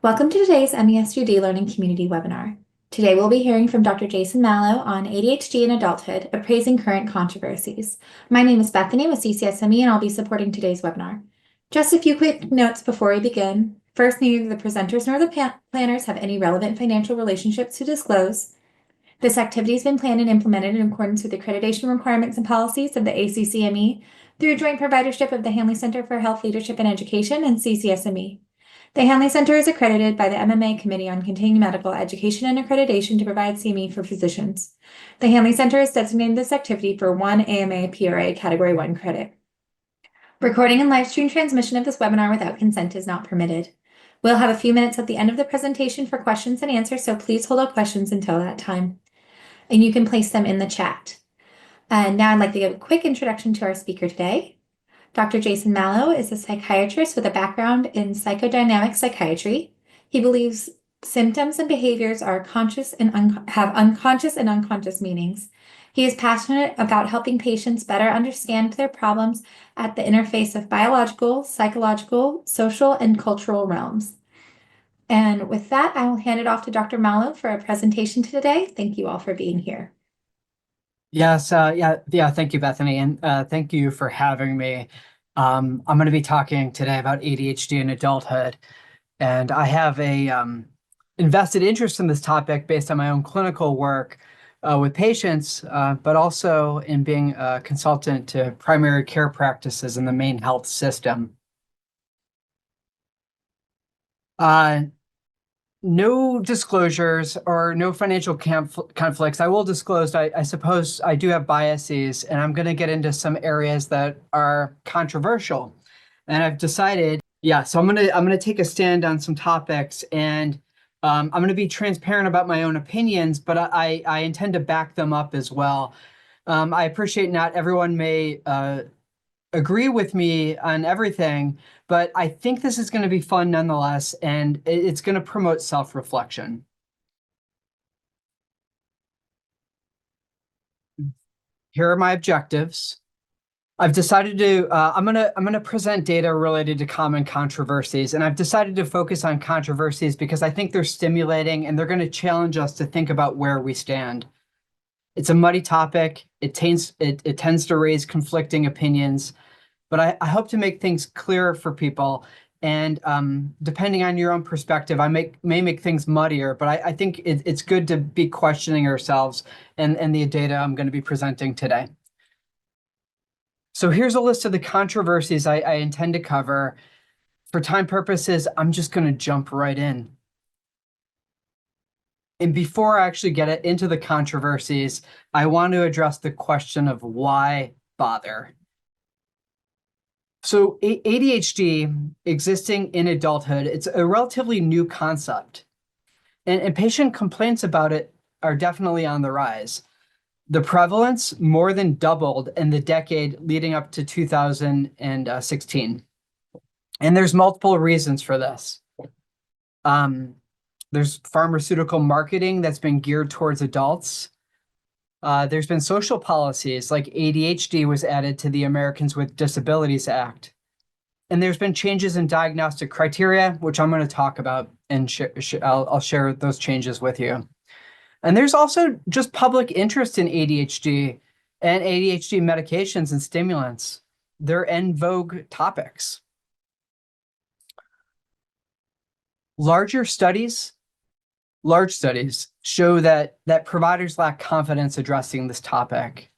Welcome to today's MESUD Learning Community webinar. Today we'll be hearing from Dr. Jason Mallo on ADHD in Adulthood, Appraising Current Controversies. My name is Bethany with CCSME and I'll be supporting today's webinar. Just a few quick notes before we begin. First, neither the presenters nor the planners have any relevant financial relationships to disclose. This activity has been planned and implemented in accordance with accreditation requirements and policies of the ACCME through joint providership of the Hanley Center for Health Leadership and Education and CCSME. The Hanley Center is accredited by the MMA Committee on Continuing Medical Education and Accreditation to provide CME for physicians. The Hanley Center has designated this activity for one AMA PRA Category 1 credit. Recording and live stream transmission of this webinar without consent is not permitted. We'll have a few minutes at the end of the presentation for questions and answers, so please hold up questions until that time. And you can place them in the chat. And now I'd like to give a quick introduction to our speaker today. Dr. Jason Mallo is a psychiatrist with a background in psychodynamic psychiatry. He believes symptoms and behaviors are conscious and have unconscious and unconscious meanings. He is passionate about helping patients better understand their problems at the interface of biological, psychological, social, and cultural realms. And with that, I will hand it off to Dr. Mallo for a presentation today. Thank you all for being here. Yes, thank you, Bethany, and thank you for having me. I'm going to be talking today about ADHD in adulthood, and I have a invested interest in this topic based on my own clinical work with patients, but also in being a consultant to primary care practices in the Maine health system. No disclosures or no financial conflicts. I will disclose, I suppose I do have biases, and I'm going to get into some areas that are controversial. And I've decided, so I'm going to take a stand on some topics, and I'm going to be transparent about my own opinions, but I intend to back them up as well. I appreciate not everyone may agree with me on everything, but I think this is going to be fun nonetheless, and it's going to promote self-reflection. Here are my objectives. I've decided to, I'm gonna present data related to common controversies, and I've decided to focus on controversies because I think they're stimulating and they're going to challenge us to think about where we stand. It's a muddy topic. It tends to raise conflicting opinions, but I hope to make things clearer for people. And depending on your own perspective, I may make things muddier, but I think it's good to be questioning ourselves and the data I'm going to be presenting today. So here's a list of the controversies I intend to cover. For time purposes, I'm just going to jump right in. And before I actually get into the controversies, I want to address the question of why bother. So ADHD existing in adulthood, it's a relatively new concept. And patient complaints about it are definitely on the rise. The prevalence more than doubled in the decade leading up to 2016. And there's multiple reasons for this. There's pharmaceutical marketing that's been geared towards adults. There's been social policies like ADHD was added to the Americans with Disabilities Act. And there's been changes in diagnostic criteria, which I'm going to talk about, and I'll share those changes with you. And there's also just public interest in ADHD and ADHD medications and stimulants. They're en vogue topics. Large studies show that providers lack confidence addressing this topic.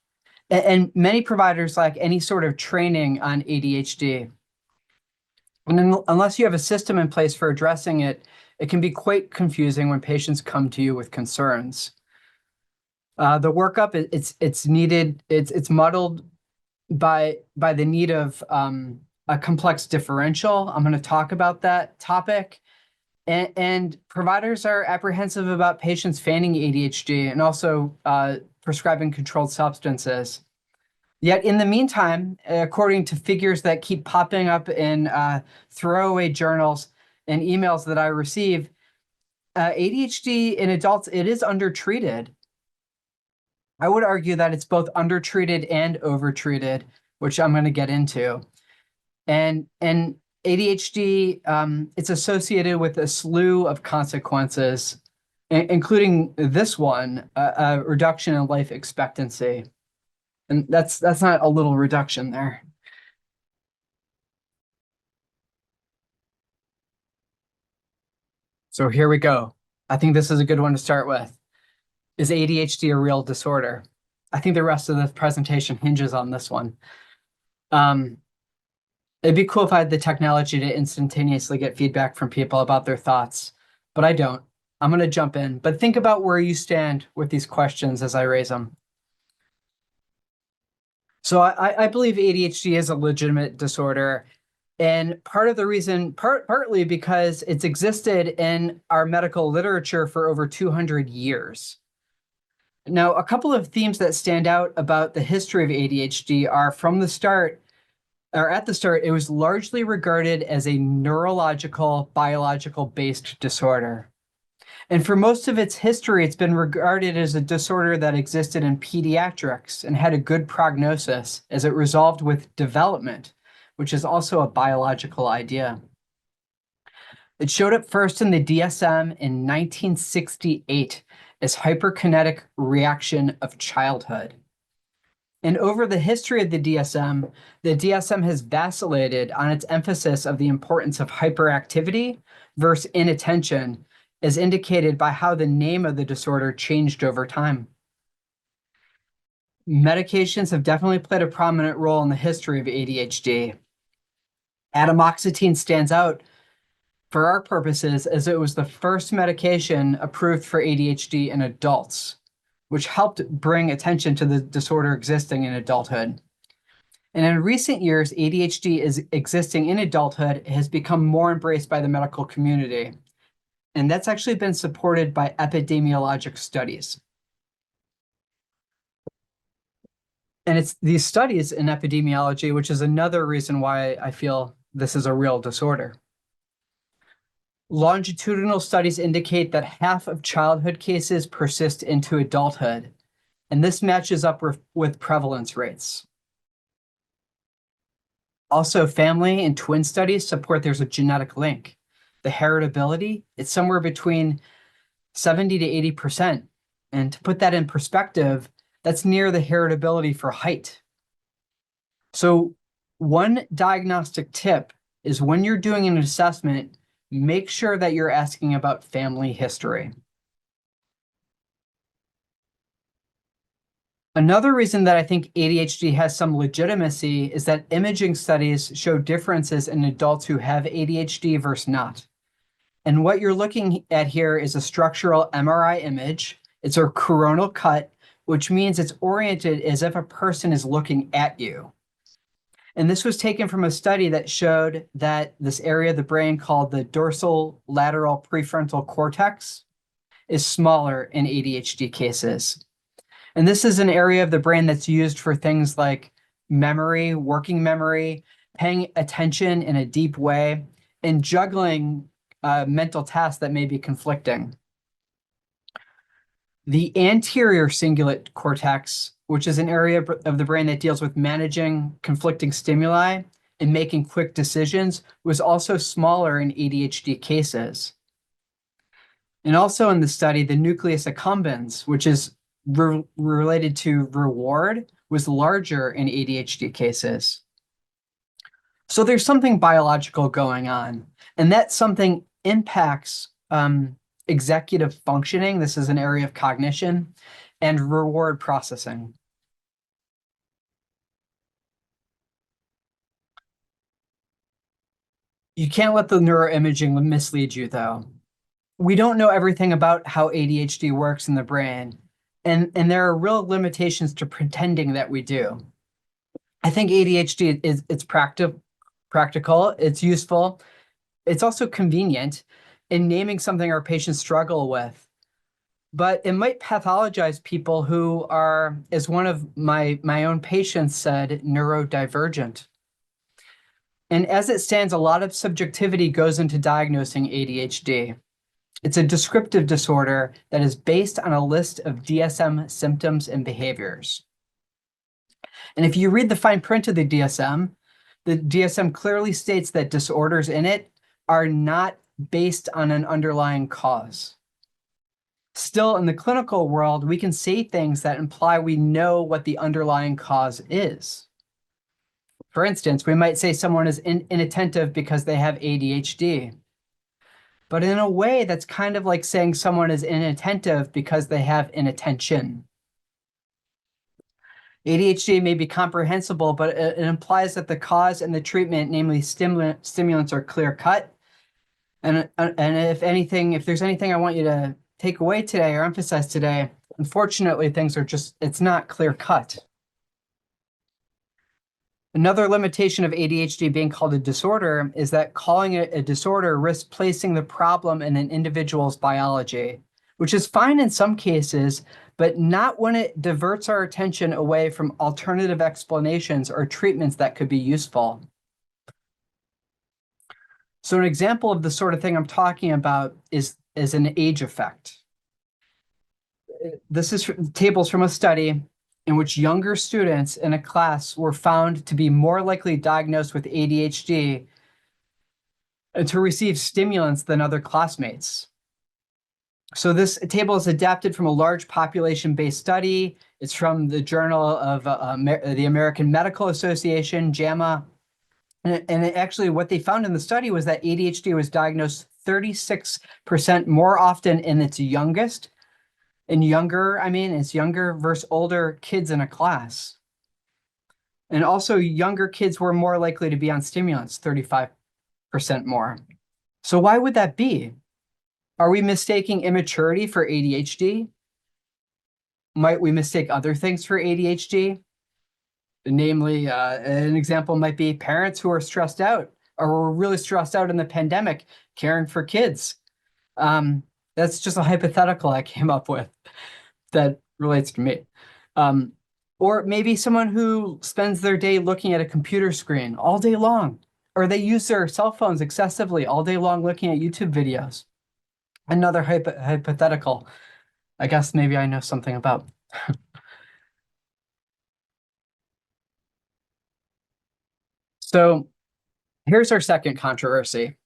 And many providers lack any sort of training on ADHD. And unless you have a system in place for addressing it, it can be quite confusing when patients come to you with concerns. The workup, it's needed, it's muddled by the need of a complex differential. I'm going to talk about that topic. And providers are apprehensive about patients feigning ADHD and also prescribing controlled substances. Yet in the meantime, according to figures that keep popping up in throwaway journals and emails that I receive, ADHD in adults, it is undertreated. I would argue that it's both undertreated and overtreated, which I'm going to get into. And ADHD, it's associated with a slew of consequences, including this one, a reduction in life expectancy. And that's not a little reduction there. So here we go. I think this is a good one to start with. Is ADHD a real disorder? I think the rest of the presentation hinges on this one. It'd be cool if I had the technology to instantaneously get feedback from people about their thoughts, but I don't. I'm going to jump in, but think about where you stand with these questions as I raise them. So I believe ADHD is a legitimate disorder, and part of the reason, partly because it's existed in our medical literature for over 200 years. Now, a couple of themes that stand out about the history of ADHD are from the start, or at the start, it was largely regarded as a neurological, biological-based disorder. And for most of its history, it's been regarded as a disorder that existed in pediatrics and had a good prognosis as it resolved with development, which is also a biological idea. It showed up first in the DSM in 1968 as hyperkinetic reaction of childhood. And over the history of the DSM has vacillated on its emphasis of the importance of hyperactivity versus inattention, as indicated by how the name of the disorder changed over time. Medications have definitely played a prominent role in the history of ADHD. Atomoxetine stands out for our purposes as it was the first medication approved for ADHD in adults, which helped bring attention to the disorder existing in adulthood. And in recent years, ADHD is existing in adulthood has become more embraced by the medical community. And that's actually been supported by epidemiologic studies. And it's these studies in epidemiology, which is another reason why I feel this is a real disorder. Longitudinal studies indicate that half of childhood cases persist into adulthood, and this matches up with prevalence rates. Also, family and twin studies support there's a genetic link. The heritability, it's somewhere between 70 to 80%. And to put that in perspective, that's near the heritability for height. So one diagnostic tip is when you're doing an assessment, make sure that you're asking about family history. Another reason that I think ADHD has some legitimacy is that imaging studies show differences in adults who have ADHD versus not. And what you're looking at here is a structural MRI image. It's a coronal cut, which means it's oriented as if a person is looking at you. And this was taken from a study that showed that this area of the brain called the dorsal lateral prefrontal cortex is smaller in ADHD cases. And this is an area of the brain that's used for things like memory, working memory, paying attention in a deep way, and juggling mental tasks that may be conflicting. The anterior cingulate cortex, which is an area of the brain that deals with managing conflicting stimuli and making quick decisions, was also smaller in ADHD cases. And also in the study, the nucleus accumbens, which is related to reward, was larger in ADHD cases. So there's something biological going on, and that something impacts executive functioning. This is an area of cognition and reward processing. You can't let the neuroimaging mislead you, though. We don't know everything about how ADHD works in the brain, and there are real limitations to pretending that we do. I think ADHD it's practical, it's useful, it's also convenient in naming something our patients struggle with. But it might pathologize people who are, as one of my own patients said, neurodivergent. And as it stands, a lot of subjectivity goes into diagnosing ADHD. It's a descriptive disorder that is based on a list of DSM symptoms and behaviors. And if you read the fine print of the DSM, The DSM clearly states that disorders in it are not based on an underlying cause. Still, in the clinical world, we can say things that imply we know what the underlying cause is. For instance, we might say someone is inattentive because they have ADHD. But in a way, that's kind of like saying someone is inattentive because they have inattention. ADHD may be comprehensible, but it implies that the cause and the treatment, namely stimulants, are clear cut. And if anything, if there's anything I want you to take away today or emphasize today, unfortunately, things are it's not clear cut. Another limitation of ADHD being called a disorder is that calling it a disorder risks placing the problem in an individual's biology, which is fine in some cases, but not when it diverts our attention away from alternative explanations or treatments that could be useful. So an example of the sort of thing I'm talking about is an age effect. This is tables from a study in which younger students in a class were found to be more likely diagnosed with ADHD and to receive stimulants than other classmates. So this table is adapted from a large population-based study. It's from the Journal of the American Medical Association, JAMA. And actually what they found in the study was that ADHD was diagnosed 36% more often in its youngest. And younger, it's younger versus older kids in a class. And also younger kids were more likely to be on stimulants, 35% more. So why would that be? Are we mistaking immaturity for ADHD? Might we mistake other things for ADHD? Namely, an example might be parents who are stressed out or were really stressed out in the pandemic, caring for kids. That's just a hypothetical I came up with that relates to me. Or maybe someone who spends their day looking at a computer screen all day long, or they use their cell phones excessively all day long looking at YouTube videos. Another hypothetical, I guess maybe I know something about. So here's our second controversy.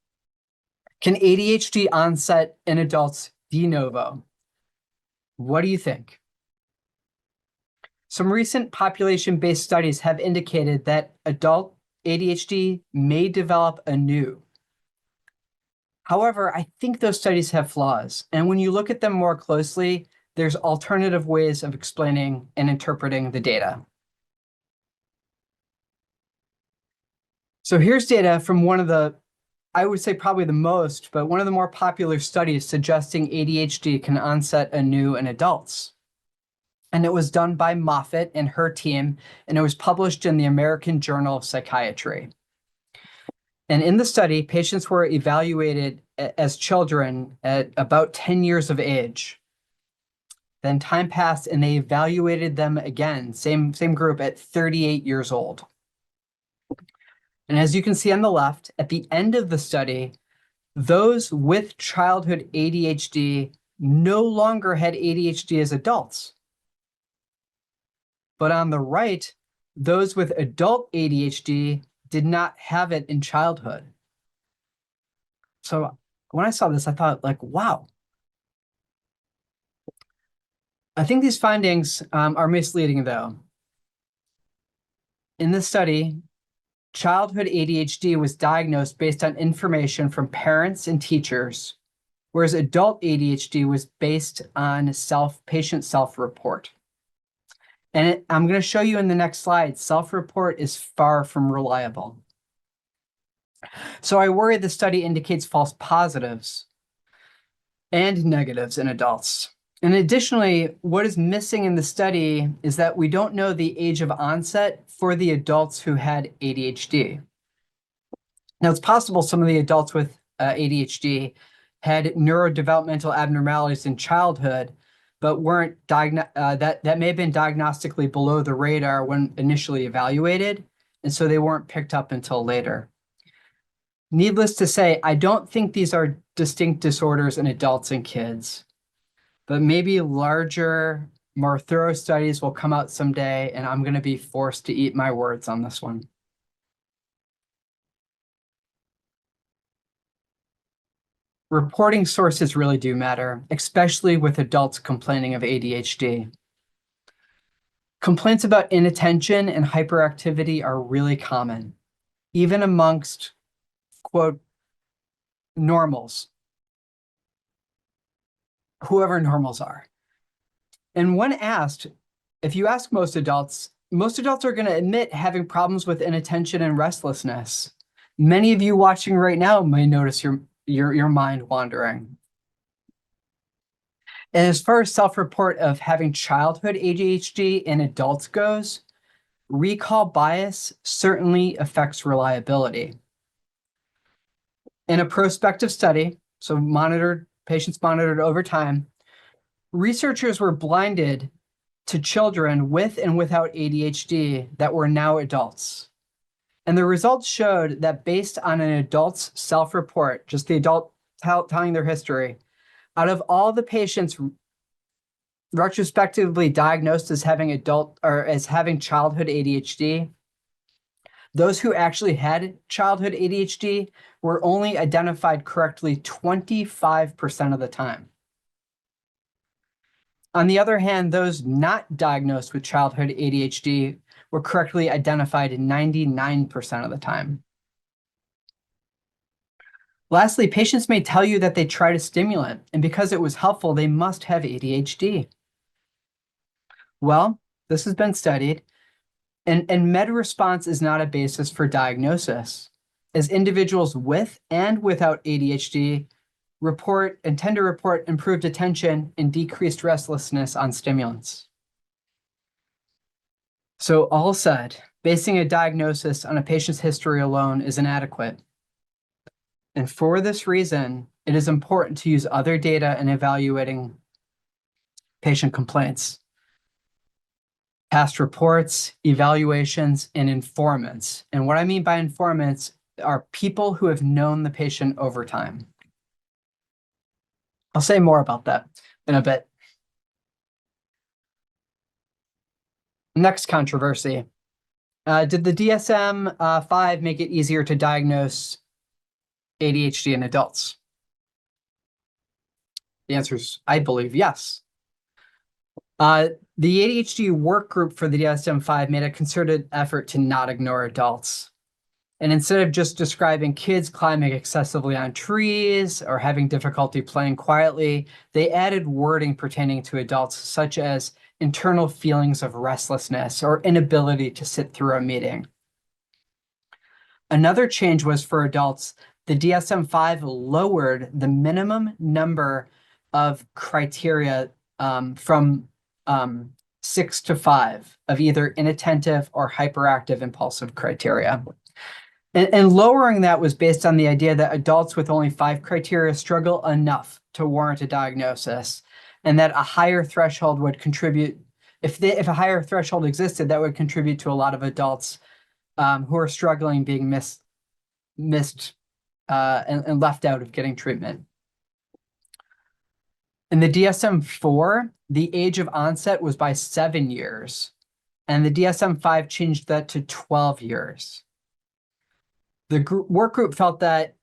Can ADHD onset in adults de novo? What do you think? Some recent population-based studies have indicated that adult ADHD may develop anew. However, I think those studies have flaws, and when you look at them more closely, there's alternative ways of explaining and interpreting the data. So here's data from one of the, I would say probably the most, but one of the more popular studies suggesting ADHD can onset anew in adults. And it was done by Moffitt and her team, and it was published in the American Journal of Psychiatry. And in the study, patients were evaluated as children at about 10 years of age. Then time passed and they evaluated them again, same group at 38 years old. And as you can see on the left, at the end of the study, those with childhood ADHD no longer had ADHD as adults. But on the right, those with adult ADHD did not have it in childhood. So when I saw this, I thought like, wow. I think these findings are misleading though. In this study, childhood ADHD was diagnosed based on information from parents and teachers, whereas adult ADHD was based on patient self-report. And I'm going to show you in the next slide, self-report is far from reliable. So I worry the study indicates false positives and negatives in adults. And additionally, what is missing in the study is that we don't know the age of onset for the adults who had ADHD. Now, it's possible some of the adults with ADHD had neurodevelopmental abnormalities in childhood, but weren't that may have been diagnostically below the radar when initially evaluated, and so they weren't picked up until later. Needless to say, I don't think these are distinct disorders in adults and kids, but maybe larger, more thorough studies will come out someday, and I'm going to be forced to eat my words on this one. Reporting sources really do matter, especially with adults complaining of ADHD. Complaints about inattention and hyperactivity are really common, even amongst, quote, normals, whoever normals are. And when asked, if you ask most adults are going to admit having problems with inattention and restlessness. Many of you watching right now may notice your mind wandering. And as far as self-report of having childhood ADHD in adults goes, recall bias certainly affects reliability. In a prospective study, so patients monitored over time, researchers were blinded to children with and without ADHD that were now adults. And the results showed that based on an adult's self-report, just the adult telling their history, out of all the patients retrospectively diagnosed as having childhood ADHD, those who actually had childhood ADHD were only identified correctly 25% of the time. On the other hand, those not diagnosed with childhood ADHD were correctly identified 99% of the time. Lastly, patients may tell you that they tried a stimulant, and because it was helpful, they must have ADHD. Well, this has been studied, and med response is not a basis for diagnosis, as individuals with and without ADHD tend to report improved attention and decreased restlessness on stimulants. So all said, basing a diagnosis on a patient's history alone is inadequate. And for this reason, it is important to use other data in evaluating patient complaints. Past reports, evaluations, and informants. And what I mean by informants are people who have known the patient over time. I'll say more about that in a bit. Next controversy. Did the DSM-5 make it easier to diagnose ADHD in adults? The answer is, I believe, yes. The ADHD work group for the DSM-5 made a concerted effort to not ignore adults. And instead of just describing kids climbing excessively on trees or having difficulty playing quietly, they added wording pertaining to adults, such as internal feelings of restlessness or inability to sit through a meeting. Another change was for adults. The DSM-5 lowered the minimum number of criteria from 6 to 5 of either inattentive or hyperactive impulsive criteria. And lowering that was based on the idea that adults with only 5 criteria struggle enough to warrant a diagnosis, and that a higher threshold would contribute, if a higher threshold existed, that would contribute to a lot of adults who are struggling being missed and left out of getting treatment. In the DSM-4, the age of onset was by 7 years, and the DSM-5 changed that to 12 years. The work group felt that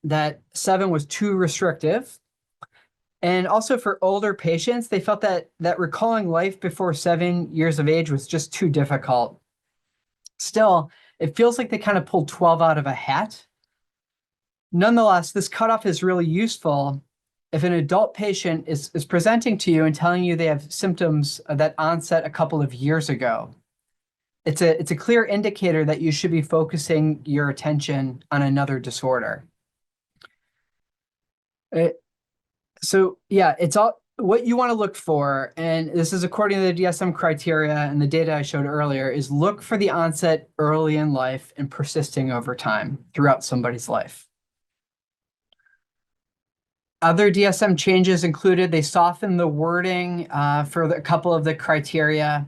7 was too restrictive. And also for older patients, they felt that recalling life before 7 years of age was just too difficult. Still, it feels like they kind of pulled 12 out of a hat. Nonetheless, this cutoff is really useful if an adult patient is presenting to you and telling you they have symptoms that onset a couple of years ago. It's a clear indicator that you should be focusing your attention on another disorder. So yeah, it's all what you want to look for, and this is according to the DSM criteria and the data I showed earlier, is look for the onset early in life and persisting over time throughout somebody's life. Other DSM changes included, they softened the wording for a couple of the criteria,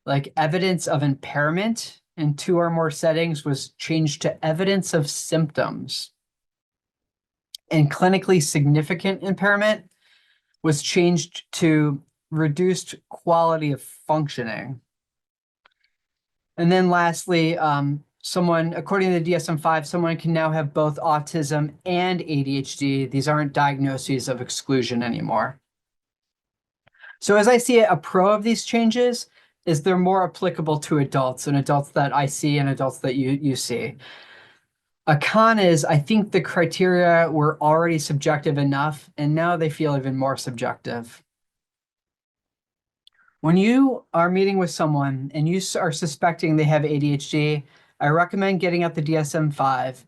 like evidence of impairment in 2 or more settings was changed to evidence of symptoms. And clinically significant impairment was changed to reduced quality of functioning. And then lastly, someone, according to the DSM-5, someone can now have both autism and ADHD. These aren't diagnoses of exclusion anymore. So as I see it, a pro of these changes is they're more applicable to adults and adults that I see and adults that you see. A con is I think the criteria were already subjective enough, and now they feel even more subjective. When you are meeting with someone and you are suspecting they have ADHD, I recommend getting out the DSM-5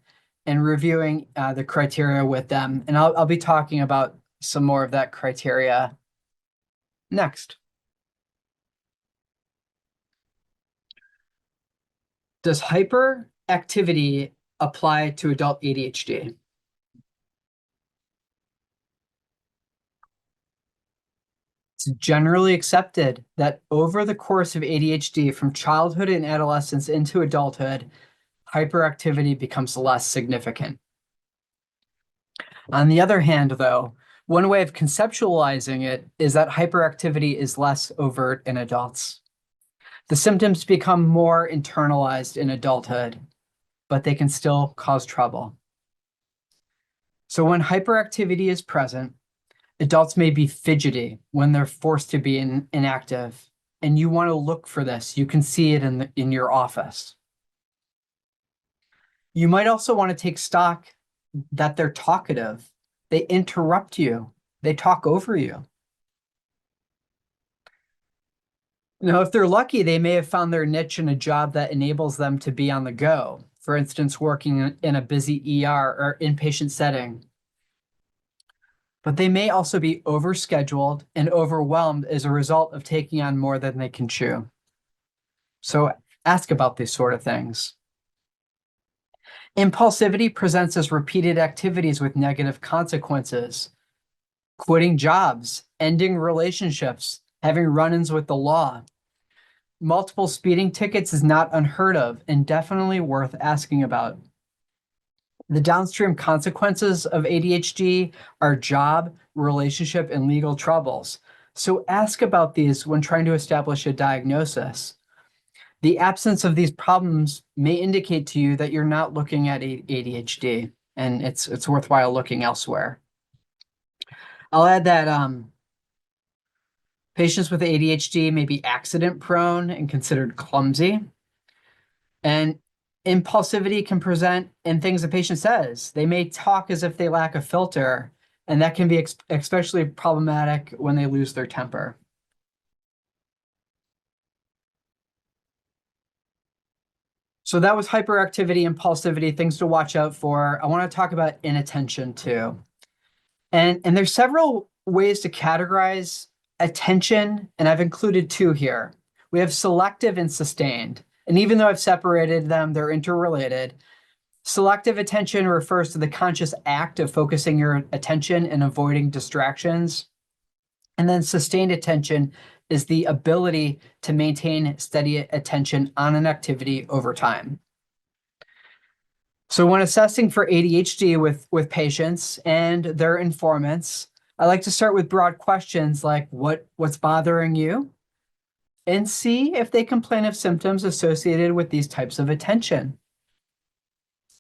and reviewing the criteria with them. And I'll be talking about some more of that criteria next. Does hyperactivity apply to adult ADHD? It's generally accepted that over the course of ADHD, from childhood and adolescence into adulthood, hyperactivity becomes less significant. On the other hand, though, one way of conceptualizing it is that hyperactivity is less overt in adults. The symptoms become more internalized in adulthood, but they can still cause trouble. So when hyperactivity is present, adults may be fidgety when they're forced to be inactive, and you want to look for this. You can see it in your office. You might also want to take stock that they're talkative. They interrupt you. They talk over you. Now, if they're lucky, they may have found their niche in a job that enables them to be on the go. For instance, working in a busy ER or inpatient setting. But they may also be overscheduled and overwhelmed as a result of taking on more than they can chew. So ask about these sort of things. Impulsivity presents as repeated activities with negative consequences. Quitting jobs, ending relationships, having run-ins with the law. Multiple speeding tickets is not unheard of and definitely worth asking about. The downstream consequences of ADHD are job, relationship, and legal troubles. So ask about these when trying to establish a diagnosis. The absence of these problems may indicate to you that you're not looking at ADHD, and it's worthwhile looking elsewhere. I'll add that patients with ADHD may be accident prone and considered clumsy. And impulsivity can present in things a patient says. They may talk as if they lack a filter, and that can be especially problematic when they lose their temper. So that was hyperactivity, impulsivity, things to watch out for. I want to talk about inattention too. And there's several ways to categorize attention, and I've included two here. We have selective and sustained. And even though I've separated them, they're interrelated. Selective attention refers to the conscious act of focusing your attention and avoiding distractions. And then sustained attention is the ability to maintain steady attention on an activity over time. So when assessing for ADHD with patients and their informants, I like to start with broad questions like what's bothering you? And see if they complain of symptoms associated with these types of attention.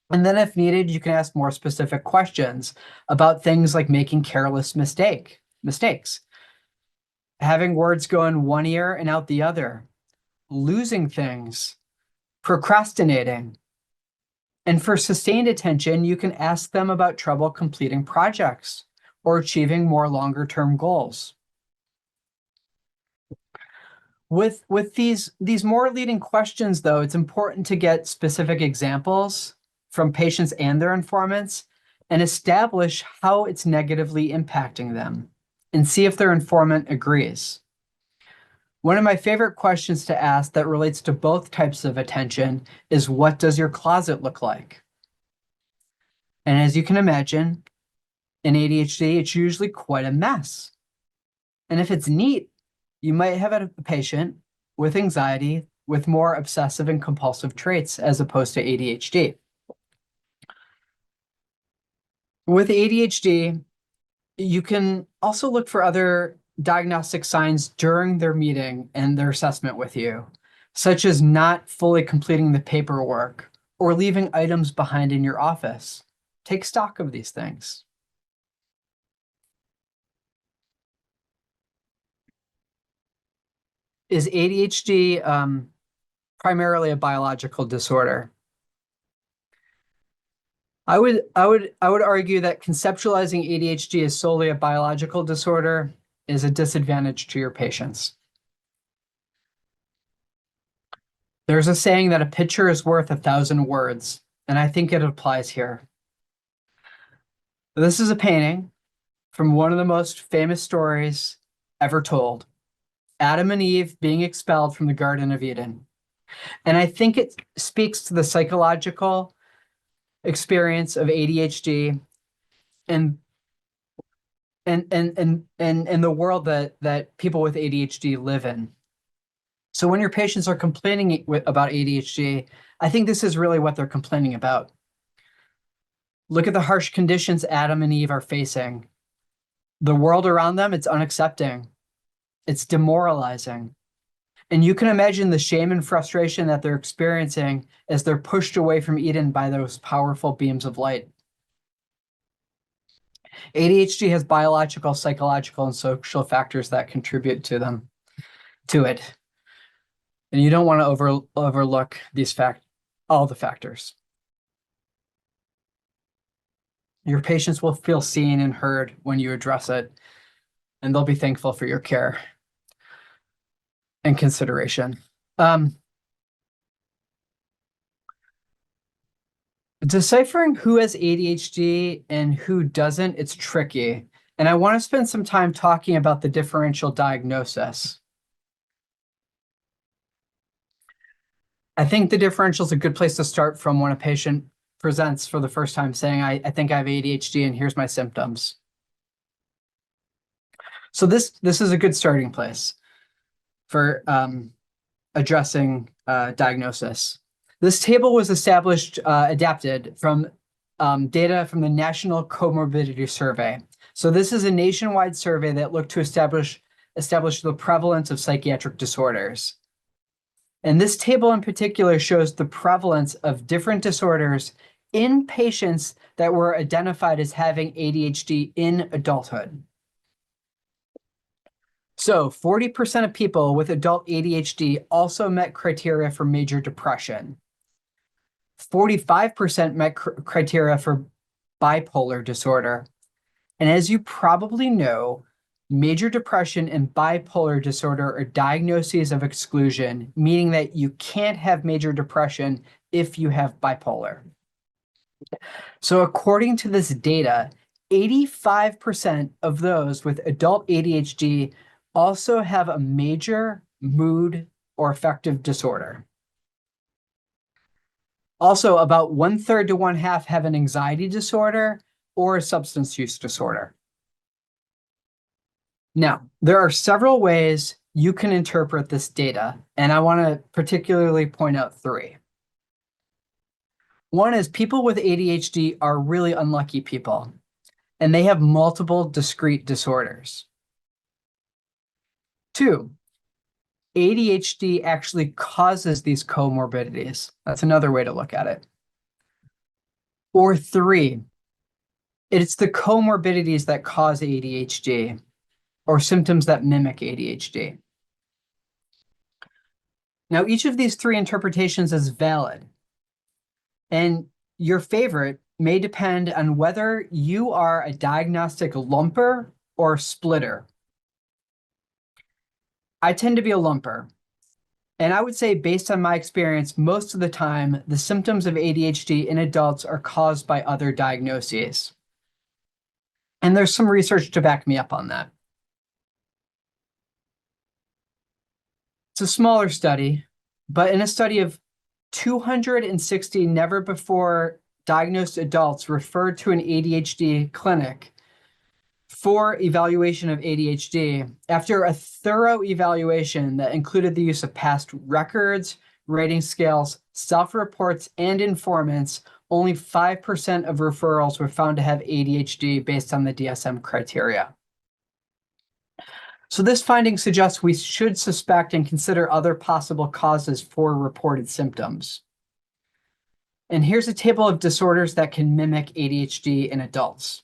And then if needed, you can ask more specific questions about things like making careless mistakes, having words go in one ear and out the other, losing things, procrastinating. And for sustained attention, you can ask them about trouble completing projects or achieving more longer-term goals. With these more leading questions, though, it's important to get specific examples from patients and their informants and establish how it's negatively impacting them and see if their informant agrees. One of my favorite questions to ask that relates to both types of attention is, what does your closet look like? And as you can imagine, in ADHD, it's usually quite a mess. And if it's neat, you might have a patient with anxiety with more obsessive and compulsive traits as opposed to ADHD. With ADHD, you can also look for other diagnostic signs during their meeting and their assessment with you, such as not fully completing the paperwork or leaving items behind in your office. Take stock of these things. Is ADHD primarily a biological disorder? I would argue that conceptualizing ADHD as solely a biological disorder is a disadvantage to your patients. There's a saying that a picture is worth 1,000 words, and I think it applies here. This is a painting from one of the most famous stories ever told, Adam and Eve being expelled from the Garden of Eden. And I think it speaks to the psychological experience of ADHD and the world that people with ADHD live in. So when your patients are complaining about ADHD, I think this is really what they're complaining about. Look at the harsh conditions Adam and Eve are facing. The world around them, it's unaccepting. It's demoralizing. And you can imagine the shame and frustration that they're experiencing as they're pushed away from Eden by those powerful beams of light. ADHD has biological, psychological, and social factors that contribute to it. And you don't want to overlook all the factors. Your patients will feel seen and heard when you address it, and they'll be thankful for your care and consideration. Deciphering who has ADHD and who doesn't, it's tricky. And I want to spend some time talking about the differential diagnosis. I think the differential is a good place to start from when a patient presents for the first time saying, I think I have ADHD and here's my symptoms. So this is a good starting place for addressing diagnosis. This table was adapted from data from the National Comorbidity Survey. So this is a nationwide survey that looked to establish the prevalence of psychiatric disorders. And this table in particular shows the prevalence of different disorders in patients that were identified as having ADHD in adulthood. So 40% of people with adult ADHD also met criteria for major depression. 45% met criteria for bipolar disorder. And as you probably know, major depression and bipolar disorder are diagnoses of exclusion, meaning that you can't have major depression if you have bipolar. So according to this data, 85% of those with adult ADHD also have a major mood or affective disorder. Also, about 1/3 to 1/2 have an anxiety disorder or a substance use disorder. Now, there are several ways you can interpret this data, and I want to particularly point out 3. One is people with ADHD are really unlucky people, and they have multiple discrete disorders. 2, ADHD actually causes these comorbidities. That's another way to look at it. Or 3, it's the comorbidities that cause ADHD or symptoms that mimic ADHD. Now, each of these 3 interpretations is valid, and your favorite may depend on whether you are a diagnostic lumper or splitter. I tend to be a lumper. And I would say, based on my experience, most of the time, the symptoms of ADHD in adults are caused by other diagnoses. And there's some research to back me up on that. It's a smaller study, but in a study of 260 never before diagnosed adults referred to an ADHD clinic for evaluation of ADHD, after a thorough evaluation that included the use of past records, rating scales, self-reports, and informants, only 5% of referrals were found to have ADHD based on the DSM criteria. So this finding suggests we should suspect and consider other possible causes for reported symptoms. And here's a table of disorders that can mimic ADHD in adults.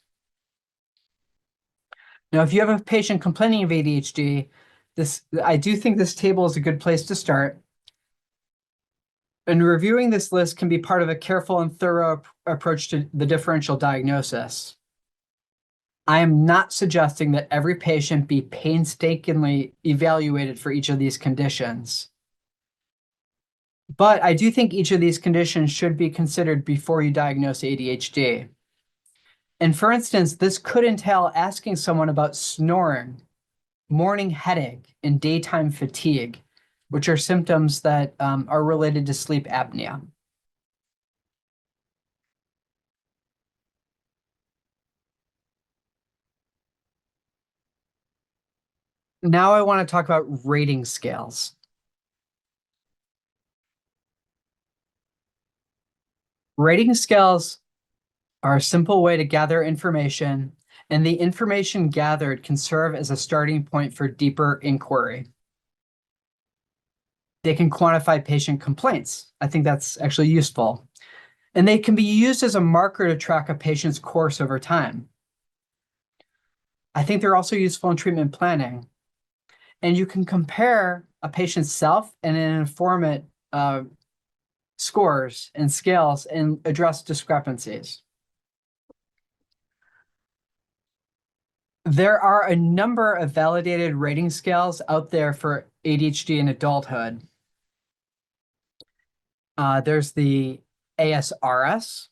Now, if you have a patient complaining of ADHD, I do think this table is a good place to start. And reviewing this list can be part of a careful and thorough approach to the differential diagnosis. I am not suggesting that every patient be painstakingly evaluated for each of these conditions. But I do think each of these conditions should be considered before you diagnose ADHD. And for instance, this could entail asking someone about snoring, morning headache, and daytime fatigue, which are symptoms that are related to sleep apnea. Now I want to talk about rating scales. Rating scales are a simple way to gather information, and the information gathered can serve as a starting point for deeper inquiry. They can quantify patient complaints. I think that's actually useful. And they can be used as a marker to track a patient's course over time. I think they're also useful in treatment planning. And you can compare a patient's self and an informant scores and scales and address discrepancies. There are a number of validated rating scales out there for ADHD in adulthood. There's the ASRS,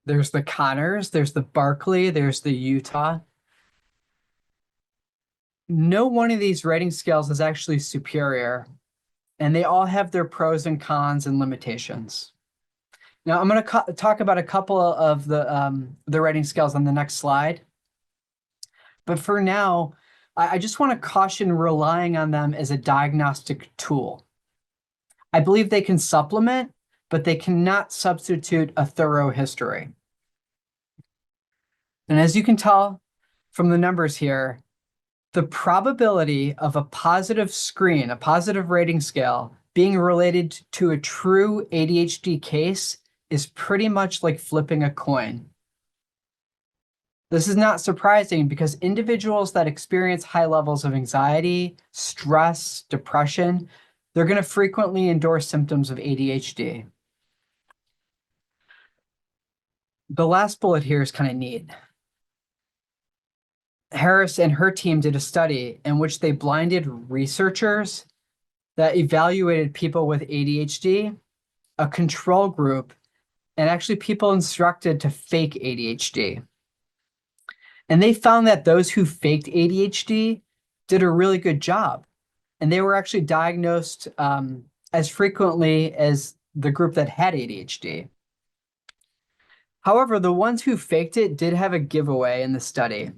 there's the Connors, there's the Barkley, there's the Utah. No one of these rating scales is actually superior, and they all have their pros and cons and limitations. Now, I'm going to talk about a couple of the rating scales on the next slide. But for now, I just want to caution relying on them as a diagnostic tool. I believe they can supplement, but they cannot substitute a thorough history. And as you can tell from the numbers here, the probability of a positive screen, a positive rating scale, being related to a true ADHD case is pretty much like flipping a coin. This is not surprising because individuals that experience high levels of anxiety, stress, depression, they're going to frequently endorse symptoms of ADHD. The last bullet here is kind of neat. Harris and her team did a study in which they blinded researchers that evaluated people with ADHD, a control group, and actually people instructed to fake ADHD. And they found that those who faked ADHD did a really good job. And they were actually diagnosed as frequently as the group that had ADHD. However, the ones who faked it did have a giveaway in the study,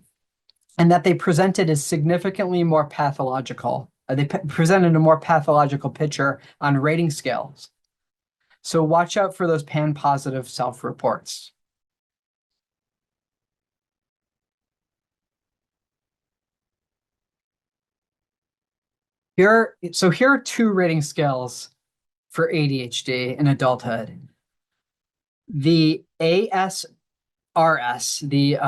and that they presented as significantly more pathological. They presented a more pathological picture on rating scales. So watch out for those pan-positive self-reports. Here are two rating scales for ADHD in adulthood. The ASRS, the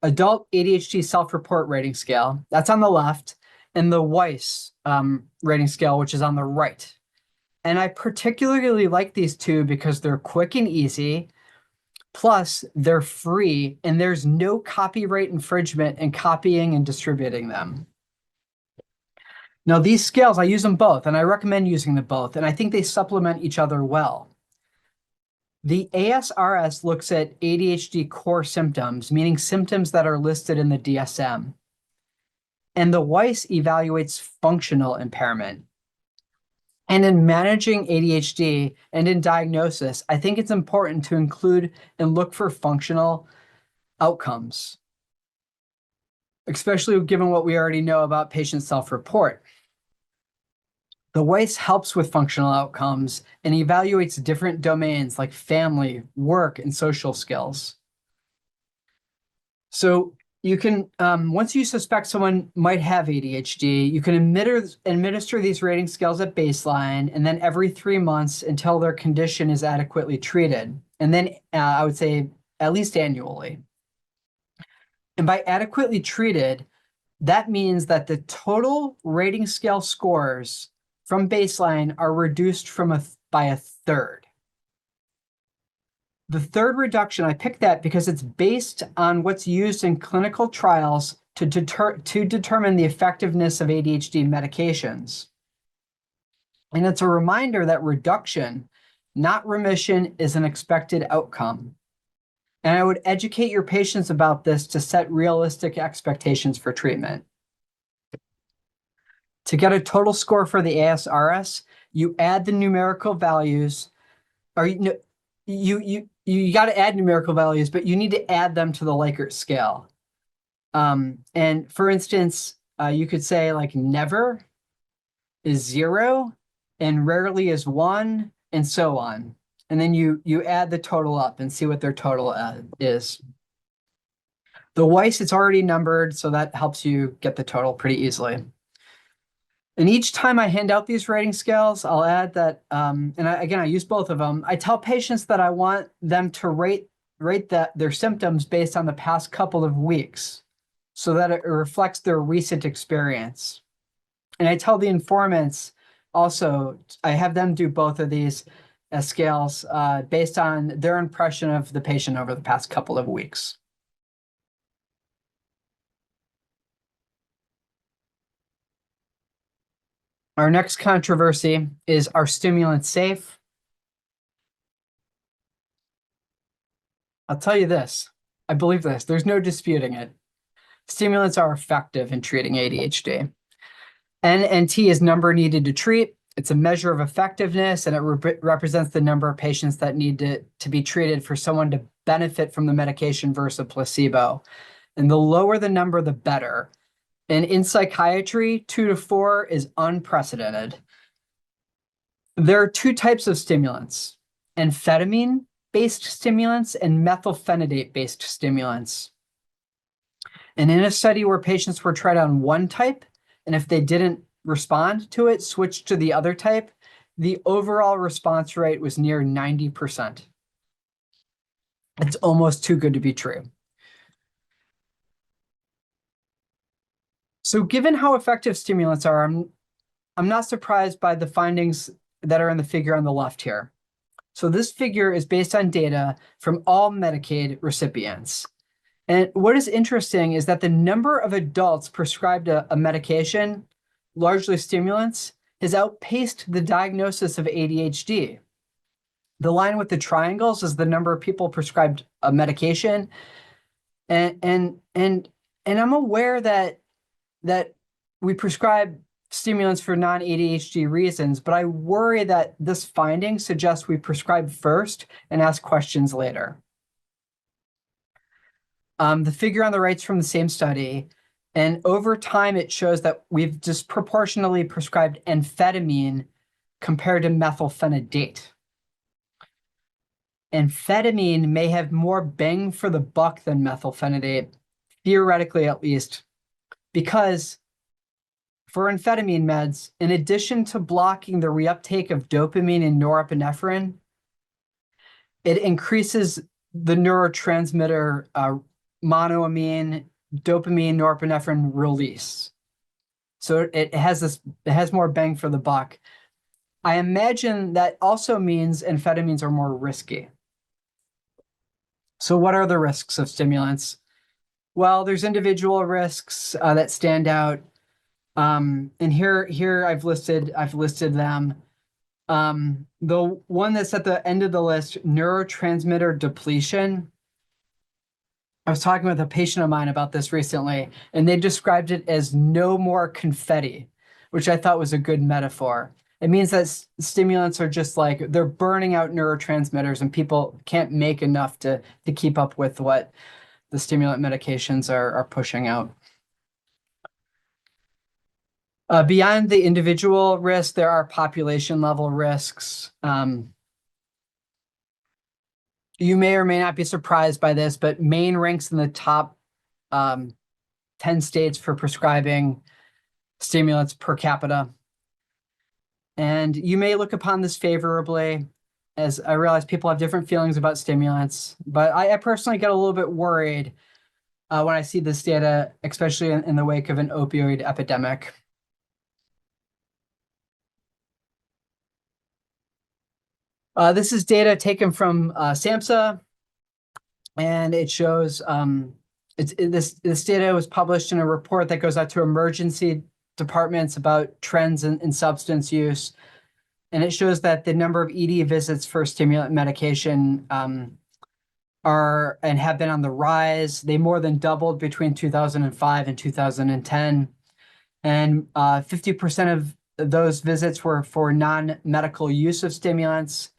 Adult ADHD Self-Report Rating Scale, that's on the left, and the Weiss rating scale, which is on the right. And I particularly like these two because they're quick and easy, plus they're free, and there's no copyright infringement in copying and distributing them. Now, these scales, I use them both, and I recommend using them both, and I think they supplement each other well. The ASRS looks at ADHD core symptoms, meaning symptoms that are listed in the DSM. And the Weiss evaluates functional impairment. And in managing ADHD and in diagnosis, I think it's important to include and look for functional outcomes, especially given what we already know about patient self-report. The Weiss helps with functional outcomes and evaluates different domains like family, work, and social skills. So you can, once you suspect someone might have ADHD, you can administer these rating scales at baseline and then every 3 months until their condition is adequately treated. And then I would say at least annually. And by adequately treated, that means that the total rating scale scores from baseline are reduced by a third. The third reduction, I picked that because it's based on what's used in clinical trials to determine the effectiveness of ADHD medications. And it's a reminder that reduction, not remission, is an expected outcome. And I would educate your patients about this to set realistic expectations for treatment. To get a total score for the ASRS, you add the numerical values, or you got to add numerical values, but you need to add them to the Likert scale. And for instance, you could say like never is 0 and rarely is 1 and so on. And then you add the total up and see what their total is. The Weiss, it's already numbered, so that helps you get the total pretty easily. And each time I hand out these rating scales, I'll add that, again, I use both of them. I tell patients that I want them to rate their symptoms based on the past couple of weeks so that it reflects their recent experience. And I tell the informants also, I have them do both of these scales based on their impression of the patient over the past couple of weeks. Our next controversy is, are stimulants safe? I'll tell you this, I believe this, there's no disputing it. Stimulants are effective in treating ADHD. NNT is number needed to treat. It's a measure of effectiveness, and it represents the number of patients that need to be treated for someone to benefit from the medication versus a placebo. And the lower the number, the better. And in psychiatry, 2 to 4 is unprecedented. There are 2 types of stimulants: amphetamine-based stimulants and methylphenidate-based stimulants. And in a study where patients were tried on one type, and if they didn't respond to it, switched to the other type, the overall response rate was near 90%. It's almost too good to be true. So given how effective stimulants are, I'm not surprised by the findings that are in the figure on the left here. So this figure is based on data from all Medicaid recipients. And what is interesting is that the number of adults prescribed a medication, largely stimulants, has outpaced the diagnosis of ADHD. The line with the triangles is the number of people prescribed a medication. And I'm aware that we prescribe stimulants for non-ADHD reasons, but I worry that this finding suggests we prescribe first and ask questions later. The figure on the right is from the same study, and over time it shows that we've disproportionately prescribed amphetamine compared to methylphenidate. Amphetamine may have more bang for the buck than methylphenidate, theoretically at least, because for amphetamine meds, in addition to blocking the reuptake of dopamine and norepinephrine, it increases the neurotransmitter monoamine, dopamine, norepinephrine release. So it has more bang for the buck. I imagine that also means amphetamines are more risky. So what are the risks of stimulants? Well, there's individual risks that stand out. And here I've listed them. The one that's at the end of the list, neurotransmitter depletion. I was talking with a patient of mine about this recently, and they described it as no more confetti, which I thought was a good metaphor. It means that stimulants are just like, they're burning out neurotransmitters and people can't make enough to keep up with what the stimulant medications are pushing out. Beyond the individual risk, there are population level risks. You may or may not be surprised by this, but Maine ranks in the top 10 states for prescribing stimulants per capita. And you may look upon this favorably, as I realize people have different feelings about stimulants, but I personally get a little bit worried when I see this data, especially in the wake of an opioid epidemic. This is data taken from SAMHSA, and it shows this data was published in a report that goes out to emergency departments about trends in substance use. And it shows that the number of ED visits for stimulant medication are and have been on the rise. They more than doubled between 2005 and 2010. And 50% of those visits were for non-medical use of stimulants,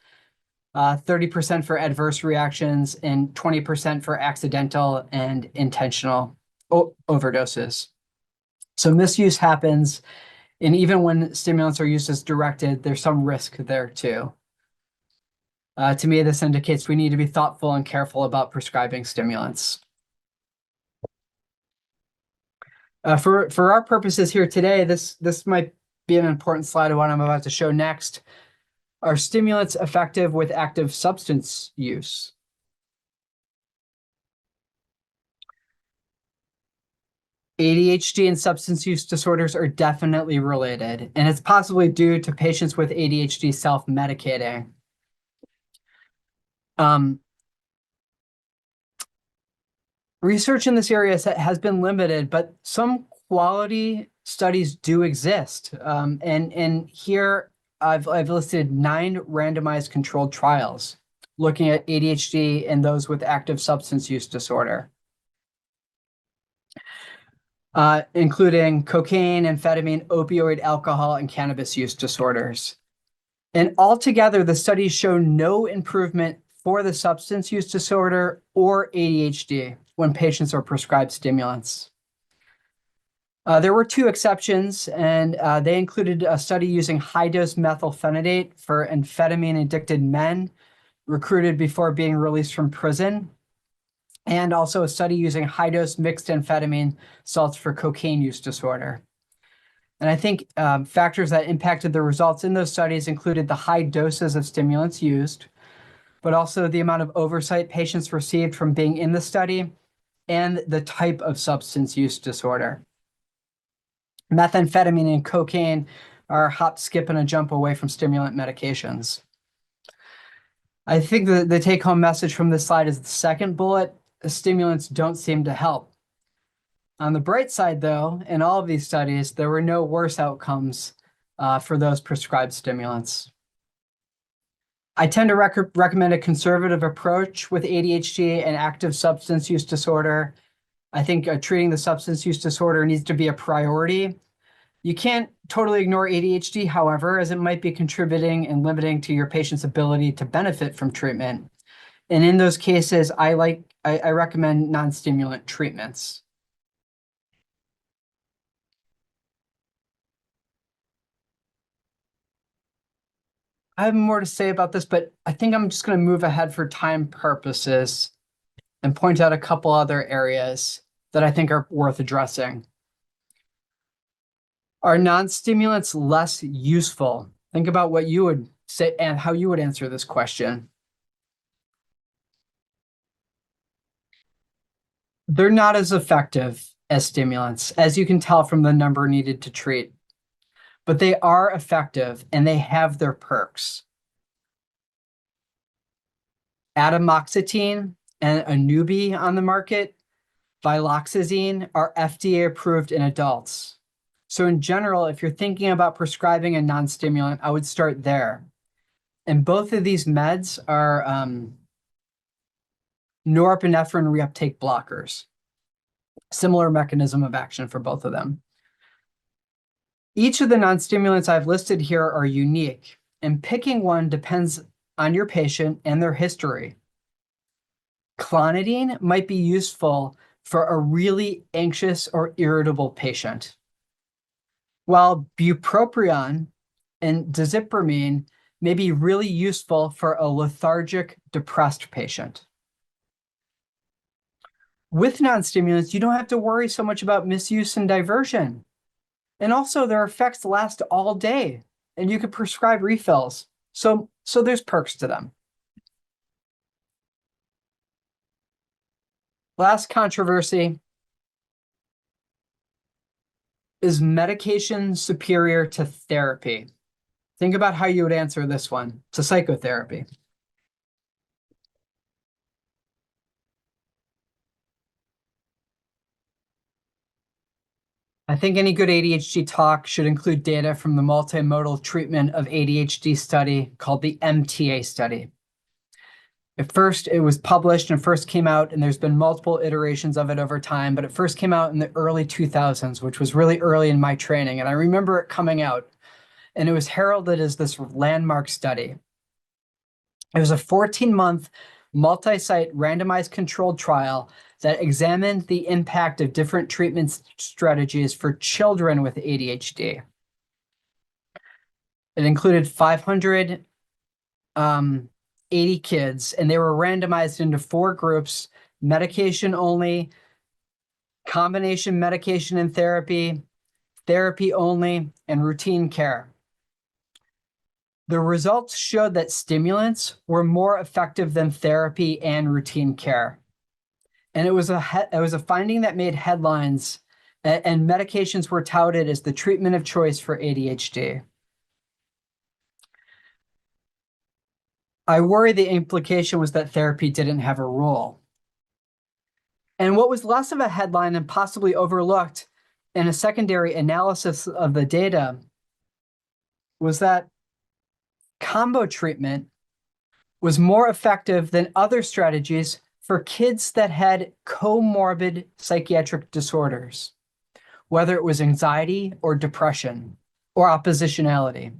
30% for adverse reactions, and 20% for accidental and intentional overdoses. So misuse happens, and even when stimulants are used as directed, there's some risk there too. To me, this indicates we need to be thoughtful and careful about prescribing stimulants. For our purposes here today, this might be an important slide of what I'm about to show next. Are stimulants effective with active substance use? ADHD and substance use disorders are definitely related, and it's possibly due to patients with ADHD self-medicating. Research in this area has been limited, but some quality studies do exist. And here I've listed 9 randomized controlled trials looking at ADHD and those with active substance use disorder, including cocaine, amphetamine, opioid, alcohol, and cannabis use disorders. And altogether, the studies show no improvement for the substance use disorder or ADHD when patients are prescribed stimulants. There were 2 exceptions, and they included a study using high-dose methylphenidate for amphetamine-addicted men recruited before being released from prison, and also a study using high-dose mixed amphetamine salts for cocaine use disorder. And I think factors that impacted the results in those studies included the high doses of stimulants used, but also the amount of oversight patients received from being in the study and the type of substance use disorder. Methamphetamine and cocaine are a hop, skip, and a jump away from stimulant medications. I think the take-home message from this slide is the second bullet: stimulants don't seem to help. On the bright side, though, in all of these studies, there were no worse outcomes for those prescribed stimulants. I tend to recommend a conservative approach with ADHD and active substance use disorder. I think treating the substance use disorder needs to be a priority. You can't totally ignore ADHD, however, as it might be contributing and limiting to your patient's ability to benefit from treatment. And in those cases, I recommend non-stimulant treatments. I have more to say about this, but I think I'm just going to move ahead for time purposes and point out a couple other areas that I think are worth addressing. Are non-stimulants less useful? Think about what you would say and how you would answer this question. They're not as effective as stimulants, as you can tell from the number needed to treat, but they are effective and they have their perks. Atomoxetine and a newbie on the market, viloxazine, are FDA approved in adults. So in general, if you're thinking about prescribing a non-stimulant, I would start there. And both of these meds are norepinephrine reuptake blockers. Similar mechanism of action for both of them. Each of the non-stimulants I've listed here are unique, and picking one depends on your patient and their history. Clonidine might be useful for a really anxious or irritable patient, while bupropion and diazepamine may be really useful for a lethargic, depressed patient. With non-stimulants, you don't have to worry so much about misuse and diversion. And also their effects last all day and you could prescribe refills. So there's perks to them. Last controversy. Is medication superior to therapy? Think about how you would answer this one. To psychotherapy. I think any good ADHD talk should include data from the multimodal treatment of ADHD study called the MTA study. At first, it was published and first came out, and there's been multiple iterations of it over time, but it first came out in the early 2000s, which was really early in my training. And I remember it coming out, and it was heralded as this landmark study. It was a 14-month multi-site randomized controlled trial that examined the impact of different treatment strategies for children with ADHD. It included 580 kids, and they were randomized into 4 groups: medication only, combination medication and therapy, therapy only, and routine care. The results showed that stimulants were more effective than therapy and routine care. And it was a finding that made headlines, and medications were touted as the treatment of choice for ADHD. I worry the implication was that therapy didn't have a role. And what was less of a headline and possibly overlooked in a secondary analysis of the data was that combo treatment was more effective than other strategies for kids that had comorbid psychiatric disorders, whether it was anxiety or depression or oppositionality.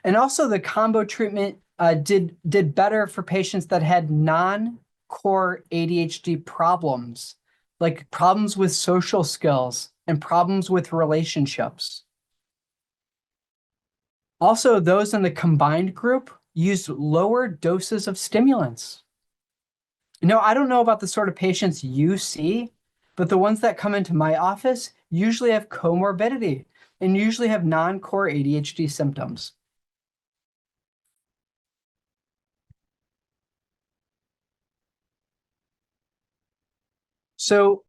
And also the combo treatment did better for patients that had non-core ADHD problems, like problems with social skills and problems with relationships. Also, those in the combined group used lower doses of stimulants. I don't know about the sort of patients you see, but the ones that come into my office usually have comorbidity and usually have non-core ADHD symptoms. So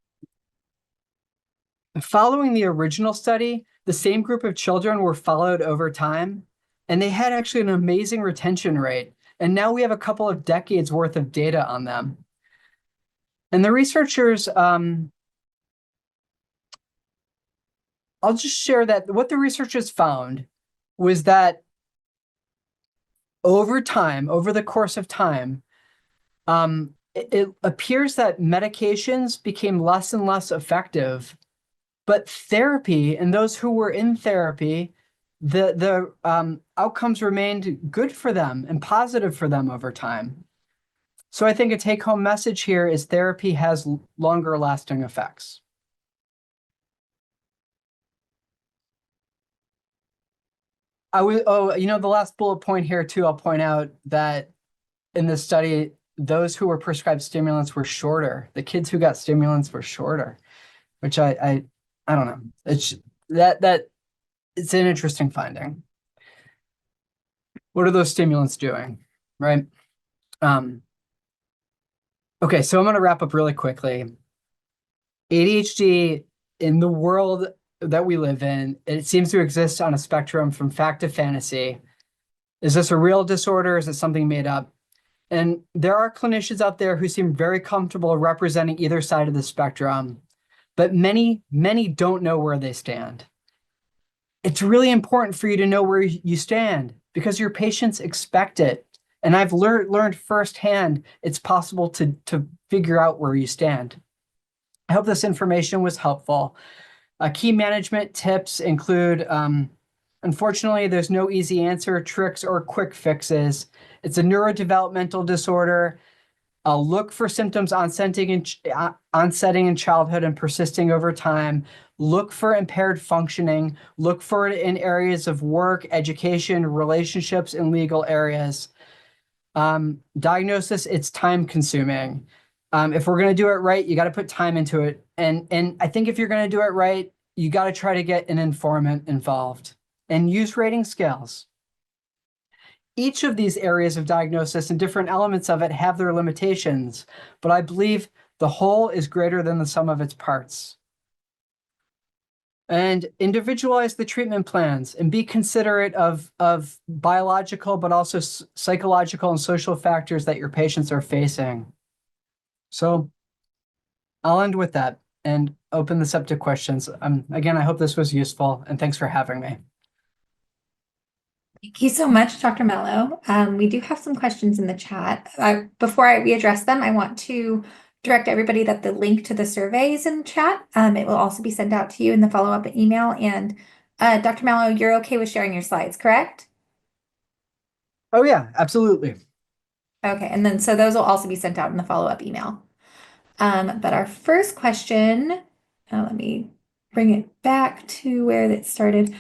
following the original study, the same group of children were followed over time, and they had actually an amazing retention rate. And now we have a couple of decades worth of data on them. And the researchers, I'll just share that what the researchers found was that over time, over the course of time, it appears that medications became less and less effective, but therapy and those who were in therapy, the outcomes remained good for them and positive for them over time. So I think a take-home message here is therapy has longer lasting effects. The last bullet point here too, I'll point out that in this study, those who were prescribed stimulants were shorter. The kids who got stimulants were shorter, which I don't know. It's it's an interesting finding. What are those stimulants doing, right? Okay, so I'm going to wrap up really quickly. ADHD in the world that we live in, it seems to exist on a spectrum from fact to fantasy. Is this a real disorder? Is it something made up? And there are clinicians out there who seem very comfortable representing either side of the spectrum, but many, many don't know where they stand. It's really important for you to know where you stand because your patients expect it. And I've learned firsthand it's possible to figure out where you stand. I hope this information was helpful. Key management tips include, unfortunately, there's no easy answer, tricks, or quick fixes. It's a neurodevelopmental disorder. Look for symptoms onsetting in childhood and persisting over time. Look for impaired functioning. Look for it in areas of work, education, relationships, and legal areas. Diagnosis, it's time consuming. If we're going to do it right, you got to put time into it. And I think if you're going to do it right, you got to try to get an informant involved and use rating scales. Each of these areas of diagnosis and different elements of it have their limitations, but I believe the whole is greater than the sum of its parts. And individualize the treatment plans and be considerate of biological, but also psychological and social factors that your patients are facing. So I'll end with that and open this up to questions. Again, I hope this was useful, and thanks for having me. Thank you so much, Dr. Mallo. We do have some questions in the chat. Before we address them, I want to direct everybody that the link to the survey is in the chat. It will also be sent out to you in the follow-up email. And Dr. Mallo, you're okay with sharing your slides, correct? Oh yeah, absolutely. Okay, and then so those will also be sent out in the follow-up email. But our first question, let me bring it back to where it started.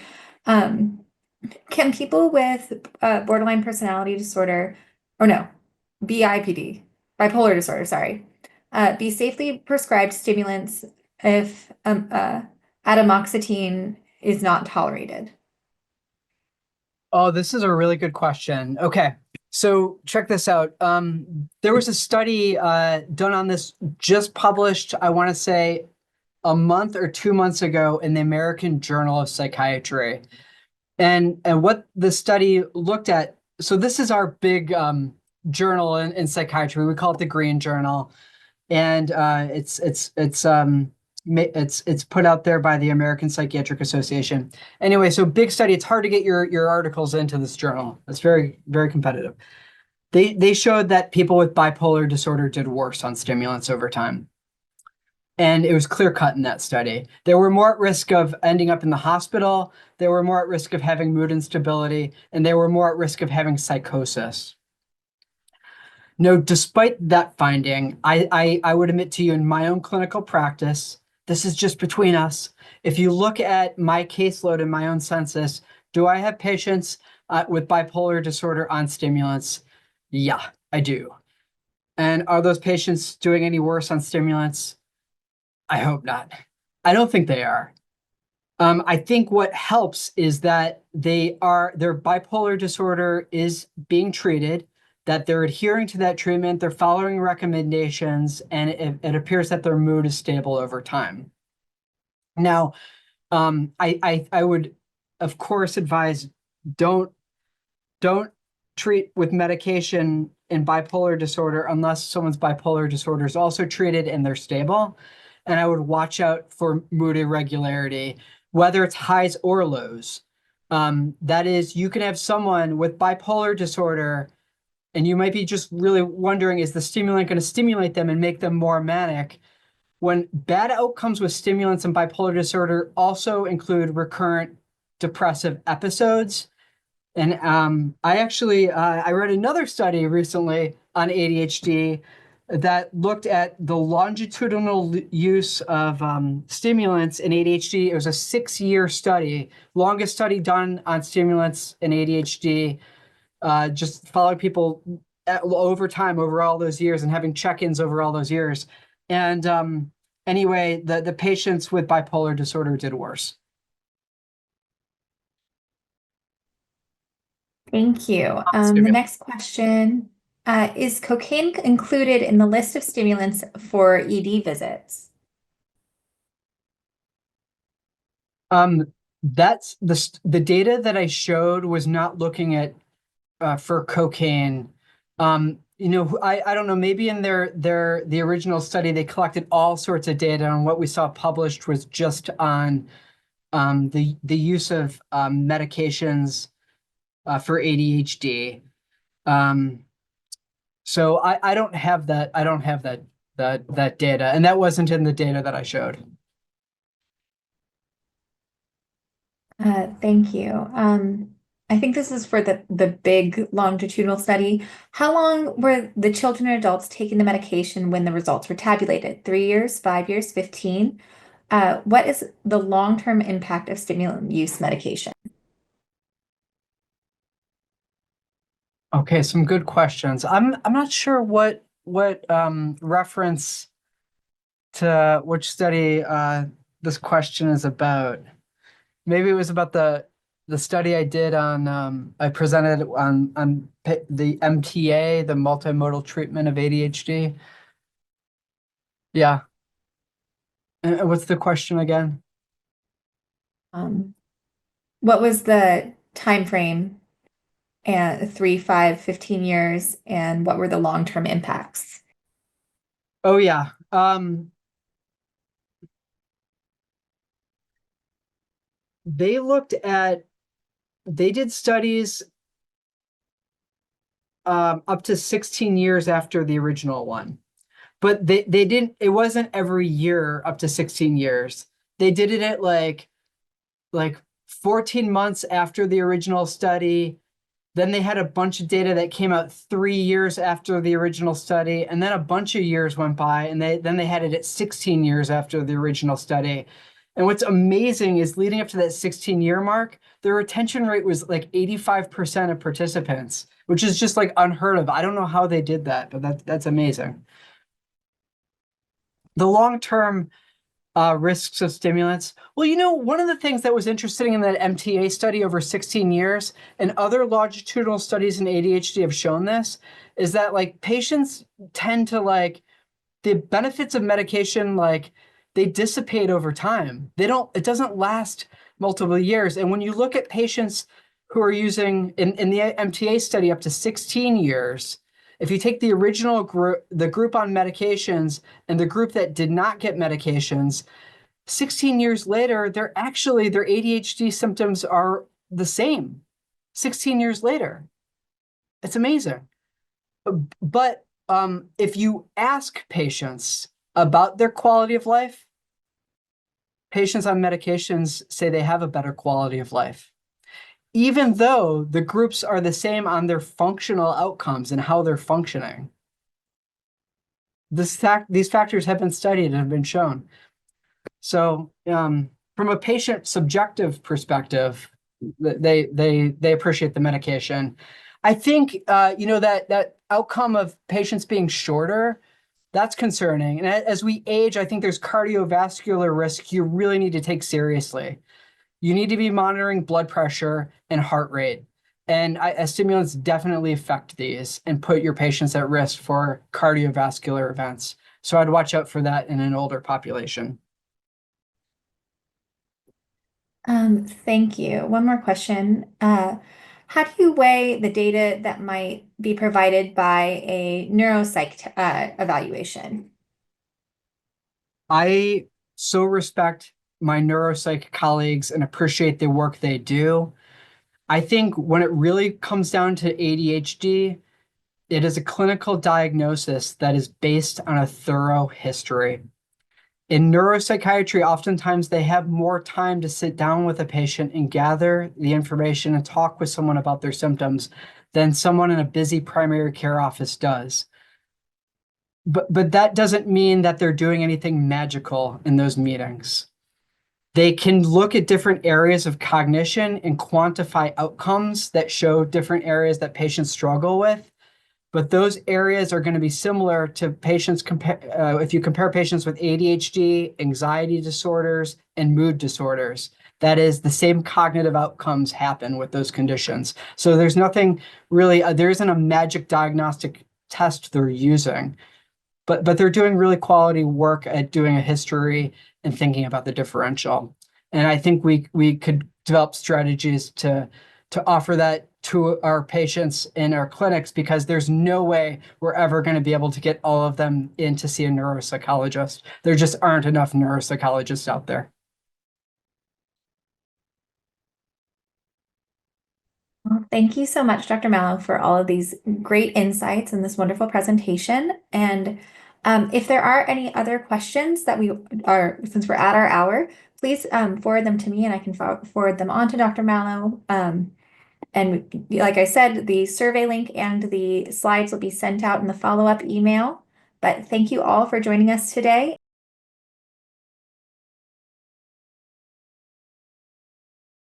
Can people with borderline personality disorder, or no, BIPD, bipolar disorder, sorry, be safely prescribed stimulants if atomoxetine is not tolerated? Oh, this is a really good question. Okay, so check this out. There was a study done on this, just published, I want to say, a month or 2 months ago in the American Journal of Psychiatry. And what the study looked at, so this is our big journal in psychiatry. We call it the Green Journal, and it's put out there by the American Psychiatric Association. Anyway, so big study. It's hard to get your articles into this journal. It's very, very competitive. They showed that people with bipolar disorder did worse on stimulants over time. And it was clear cut in that study. They were more at risk of ending up in the hospital. They were more at risk of having mood instability, and they were more at risk of having psychosis. No, despite that finding, I would admit to you in my own clinical practice, this is just between us. If you look at my caseload in my own census, do I have patients with bipolar disorder on stimulants? Yeah, I do. And are those patients doing any worse on stimulants? I hope not. I don't think they are. I think what helps is that their bipolar disorder is being treated, that they're adhering to that treatment, they're following recommendations, and it appears that their mood is stable over time. Now, I would, of course, advise don't treat with medication in bipolar disorder unless someone's bipolar disorder is also treated and they're stable. And I would watch out for mood irregularity, whether it's highs or lows. That is, you can have someone with bipolar disorder, and you might be just really wondering, is the stimulant going to stimulate them and make them more manic? When bad outcomes with stimulants and bipolar disorder also include recurrent depressive episodes. And I actually I read another study recently on ADHD that looked at the longitudinal use of stimulants in ADHD. It was a 6-year study, longest study done on stimulants in ADHD, just following people over time, over all those years, and having check-ins over all those years. And anyway, the patients with bipolar disorder did worse. Thank you. The next question, is cocaine included in the list of stimulants for ED visits? That's the data that I showed was not looking at for cocaine. I don't know, maybe in the original study they collected all sorts of data, and what we saw published was just on the use of medications for ADHD. So I don't have that. I don't have that data, and that wasn't in the data that I showed. Thank you. I think this is for the big longitudinal study. How long were the children and adults taking the medication when the results were tabulated? 3 years, 5 years, 15? What is the long-term impact of stimulant use medication? Okay, some good questions. I'm not sure what what reference to which study this question is about. Maybe it was about the study I did on I presented on the MTA, the multimodal treatment of ADHD. Yeah. And what's the question again? Um, what was the time frame and 3, 5, 15 years, and what were the long-term impacts? Oh yeah. They looked at they did studies up to 16 years after the original one. But they didn't, it wasn't every year up to 16 years. They did it at like 14 months after the original study. Then they had a bunch of data that came out 3 years after the original study, and then a bunch of years went by, and they had it at 16 years after the original study. And what's amazing is leading up to that 16-year mark, the retention rate was like 85% of participants, which is just like unheard of. I don't know how they did that, but that's amazing. The long-term risks of stimulants. Well, one of the things that was interesting in that MTA study over 16 years, and other longitudinal studies in ADHD have shown this, is that like patients tend to like the benefits of medication, like they dissipate over time. It doesn't last multiple years. And when you look at patients who are using in the MTA study up to 16 years, if you take the original group, the group on medications and the group that did not get medications, 16 years later, their ADHD symptoms are the same 16 years later. It's amazing. But if you ask patients about their quality of life, patients on medications say they have a better quality of life, even though the groups are the same on their functional outcomes and how they're functioning. These factors have been studied and have been shown. So from a patient subjective perspective, they appreciate the medication. I think that outcome of patients being shorter, that's concerning. And as we age, I think there's cardiovascular risk you really need to take seriously. You need to be monitoring blood pressure and heart rate. And stimulants definitely affect these and put your patients at risk for cardiovascular events. So I'd watch out for that in an older population. Thank you. One more question. How do you weigh the data that might be provided by a neuropsych evaluation? I so respect my neuropsych colleagues and appreciate the work they do. I think when it really comes down to ADHD, it is a clinical diagnosis that is based on a thorough history. In neuropsychiatry, oftentimes they have more time to sit down with a patient and gather the information and talk with someone about their symptoms than someone in a busy primary care office does. But that doesn't mean that they're doing anything magical in those meetings. They can look at different areas of cognition and quantify outcomes that show different areas that patients struggle with. But those areas are going to be similar to patients if you compare patients with ADHD, anxiety disorders, and mood disorders. That is, the same cognitive outcomes happen with those conditions. So there's nothing really, there isn't a magic diagnostic test they're using. But they're doing really quality work at doing a history and thinking about the differential. And I think we could develop strategies to offer that to our patients in our clinics, because there's no way we're ever going to be able to get all of them in to see a neuropsychologist. There just aren't enough neuropsychologists out there. Well, thank you so much, Dr. Mallow, for all of these great insights and this wonderful presentation. And if there are any other questions that we are, since we're at our hour, please forward them to me and I can forward them on to Dr. Mallow. And like I said, the survey link and the slides will be sent out in the follow-up email. But thank you all for joining us today.